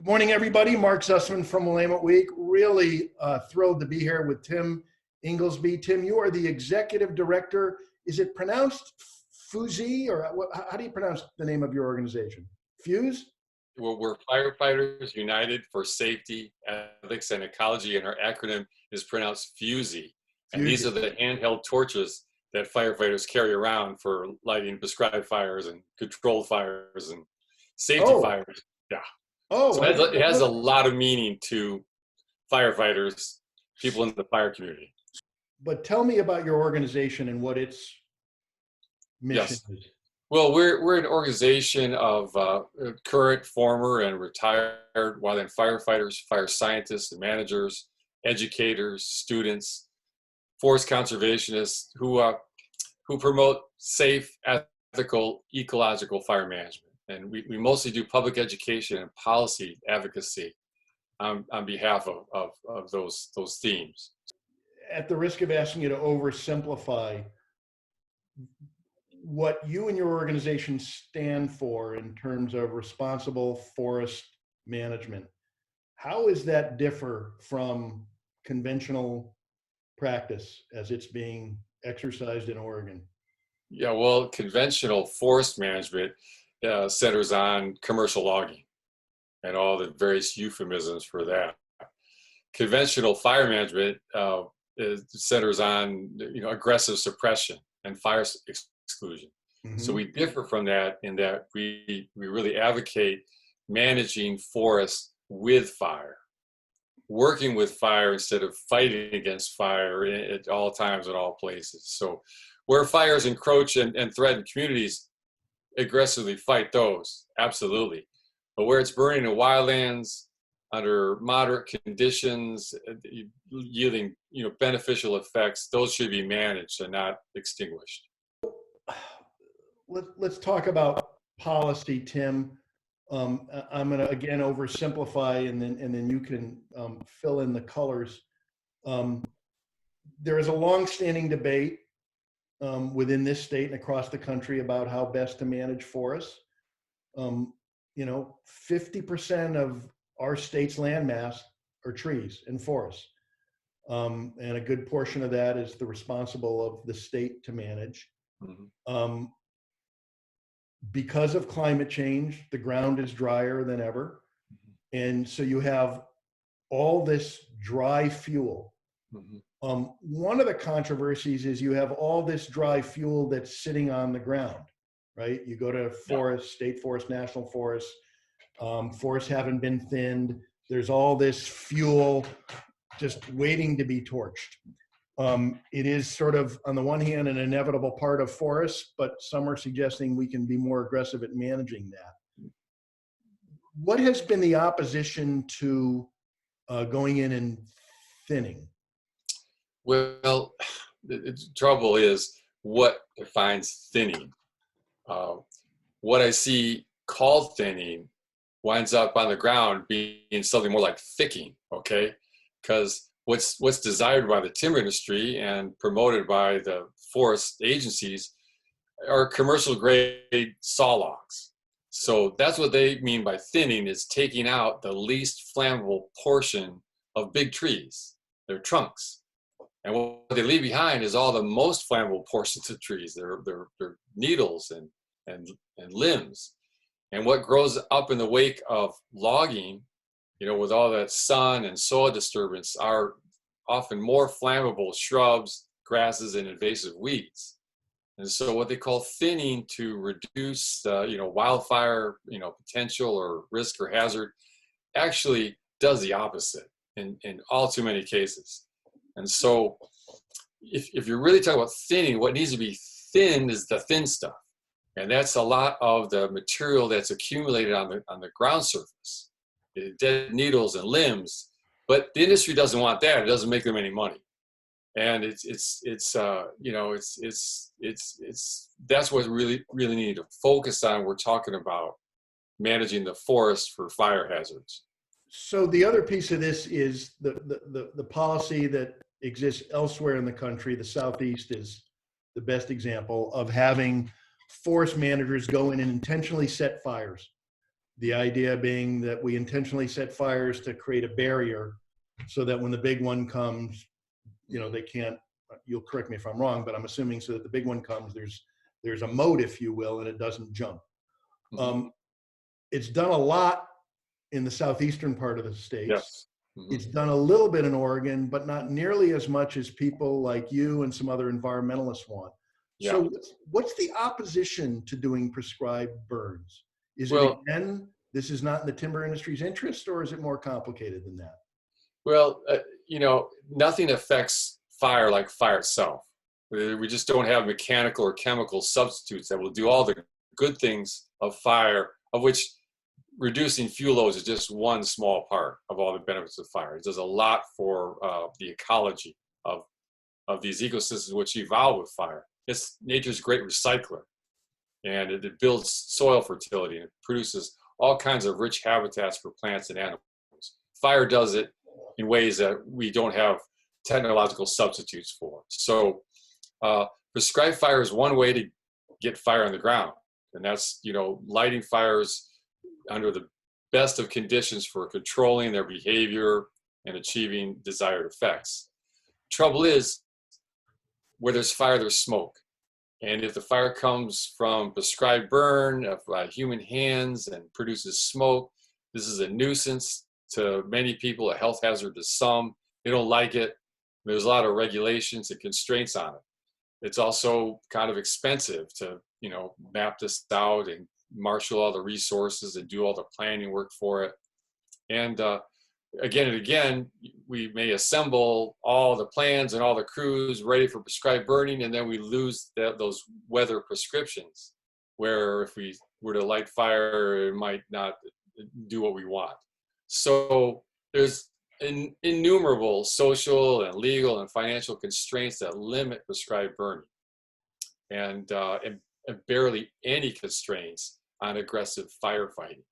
Morning, everybody. Mark Zusman from Willamette Week. Really thrilled to be here with Tim Ingalsbee. Tim, you are the executive director. Is it pronounced Fuse, or how do you pronounce the name of your organization? Fuse? Well, we're Firefighters United for Safety, Ethics, and Ecology, and our acronym is pronounced FUSE. And these are the handheld torches that firefighters carry around for lighting prescribed fires and controlled fires and safety fires. Yeah. Oh, so it has a lot of meaning to firefighters, people in the fire community. But tell me about your organization and what its mission is. Well, we're an organization of current, former, and retired wildland firefighters, fire scientists, and managers, educators, students, forest conservationists who promote safe, ethical, ecological fire management. And we mostly do public education and policy advocacy on behalf of those themes. At the risk of asking you to oversimplify, what you and your organization stand for in terms of responsible forest management, how does that differ from conventional practice as it's being exercised in Oregon? Yeah, well, conventional forest management centers on commercial logging and all the various euphemisms for that. Conventional fire management centers on aggressive suppression and fire exclusion. Mm-hmm. So we differ from that in that we really advocate managing forests with fire, working with fire instead of fighting against fire at all times and all places. So where fires encroach and threaten communities, aggressively fight those, absolutely. But where it's burning in wildlands under moderate conditions, yielding beneficial effects, those should be managed and not extinguished. Let's talk about policy, Tim. I'm going to again oversimplify, and then you can fill in the colors. There is a long-standing debate within this state and across the country about how best to manage forests. 50% of our state's landmass are trees and forests. And a good portion of that is the responsible of the state to manage. Mm-hmm. Because of climate change, the ground is drier than ever. Mm-hmm. And so you have all this dry fuel. Mm-hmm. One of the controversies is you have all this dry fuel that's sitting on the ground, right? You go to forests, state forests, national forests, forests haven't been thinned. There's all this fuel just waiting to be torched. It is sort of, on the one hand, an inevitable part of forests, but some are suggesting we can be more aggressive at managing that. What has been the opposition to going in and thinning? Well, the trouble is what defines thinning. What I see called thinning winds up on the ground being something more like thicking, okay? Because what's desired by the timber industry and promoted by the forest agencies are commercial grade saw logs. So that's what they mean by thinning, is taking out the least flammable portion of big trees, their trunks. And what they leave behind is all the most flammable portions of trees, their needles and limbs. And what grows up in the wake of logging, with all that sun and soil disturbance, are often more flammable shrubs, grasses, and invasive weeds. And so what they call thinning to reduce wildfire potential or risk or hazard actually does the opposite in all too many cases. And so if you're really talking about thinning, what needs to be thinned is the thin stuff. And that's a lot of the material that's accumulated on the ground surface, the dead needles and limbs. But the industry doesn't want that. It doesn't make them any money. And that's what really need to focus on. We're talking about managing the forest for fire hazards. So the other piece of this is the policy that exists elsewhere in the country. The Southeast is the best example of having forest managers go in and intentionally set fires The idea being that we intentionally set fires to create a barrier so that when the big one comes, they can't, you'll correct me if I'm wrong, but I'm assuming so that the big one comes, there's a moat, if you will, and it doesn't jump. It's done a lot in the southeastern part of the states. Yes. It's done a little bit in Oregon, but not nearly as much as people like you and some other environmentalists want. Yeah. So what's the opposition to doing prescribed burns? Is it, again, this is not in the timber industry's interest, or is it more complicated than that? Well, nothing affects fire like fire itself. We just don't have mechanical or chemical substitutes that will do all the good things of fire, of which reducing fuel loads is just one small part of all the benefits of fire. It does a lot for the ecology of these ecosystems which evolve with fire. It's nature's great recycler, and it builds soil fertility, and it produces all kinds of rich habitats for plants and animals. Fire does it in ways that we don't have technological substitutes for. So prescribed fire is one way to get fire on the ground, and that's lighting fires under the best of conditions for controlling their behavior and achieving desired effects. Trouble is, where there's fire, there's smoke. And if the fire comes from prescribed burn of human hands and produces smoke, this is a nuisance to many people, a health hazard to some. They don't like it. There's a lot of regulations and constraints on it. It's also kind of expensive to, map this out and marshal all the resources and do all the planning work for it. And again and again, we may assemble all the plans and all the crews ready for prescribed burning, and then we lose those weather prescriptions, where if we were to light fire, it might not do what we want. So there's innumerable social and legal and financial constraints that limit prescribed burning, and barely any constraints on aggressive firefighting.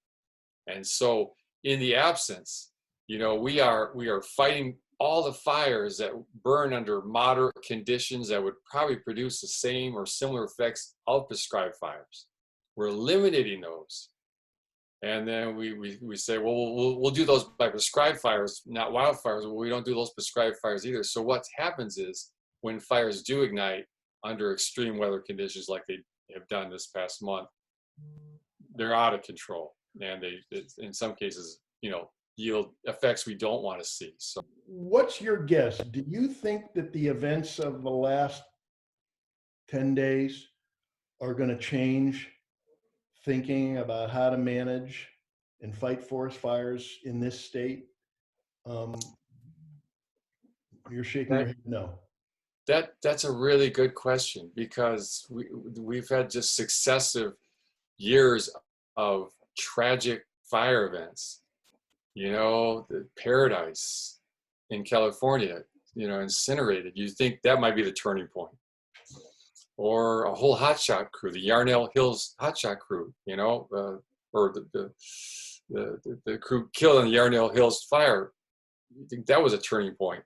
And so in the absence, we are fighting all the fires that burn under moderate conditions that would probably produce the same or similar effects of prescribed fires. We're eliminating those. And then we say, well, we'll do those by prescribed fires, not wildfires. Well, we don't do those prescribed fires either. So what happens is, when fires do ignite under extreme weather conditions like they have done this past month, they're out of control. And they, in some cases, yield effects we don't want to see. So, what's your guess? Do you think that the events of the last 10 days are going to change thinking about how to manage and fight forest fires in this state? You're shaking your head no. That's a really good question, because we've had just successive years of tragic fire events. The Paradise in California, incinerated. You think that might be the turning point. Or a whole hotshot crew, the Yarnell Hills hotshot crew, or the crew killed in the Yarnell Hills fire. You think that was a turning point.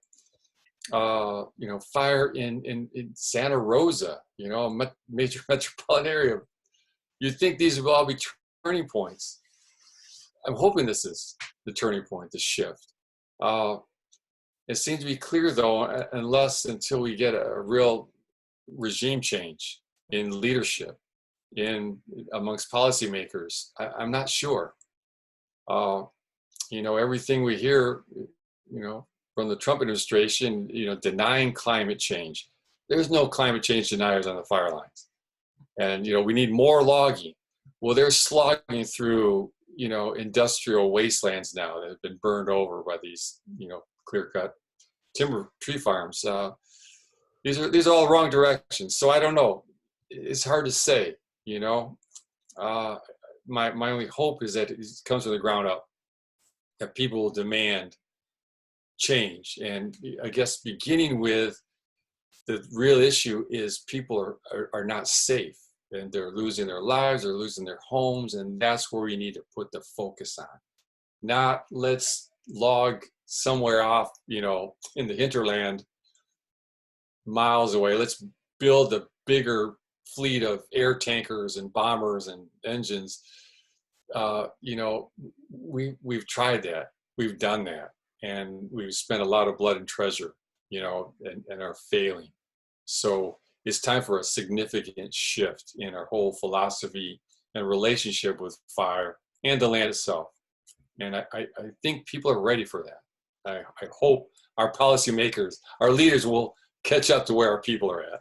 Fire in Santa Rosa, a major metropolitan area. You'd think these will all be turning points. I'm hoping this is the turning point, the shift. It seems to be clear, though, until we get a real regime change in leadership, amongst policymakers. I'm not sure. Everything we hear, from the Trump administration, denying climate change. There's no climate change deniers on the fire lines. And, we need more logging. Well, they're slogging through, industrial wastelands now that have been burned over by these, clear-cut timber tree farms. These are all wrong directions. So I don't know. It's hard to say, My only hope is that it comes from the ground up, that people will demand change. And I guess beginning with the real issue is people are not safe, and they're losing their lives, they're losing their homes, and that's where we need to put the focus on. Not let's log somewhere off, in the hinterland miles away. Let's build a bigger fleet of air tankers and bombers and engines you know, we've tried that, we've done that, and we've spent a lot of blood and treasure, you know, and are failing. So it's time for a significant shift in our whole philosophy and relationship with fire and the land itself. And I think people are ready for that. I hope our policymakers, our leaders will catch up to where our people are at.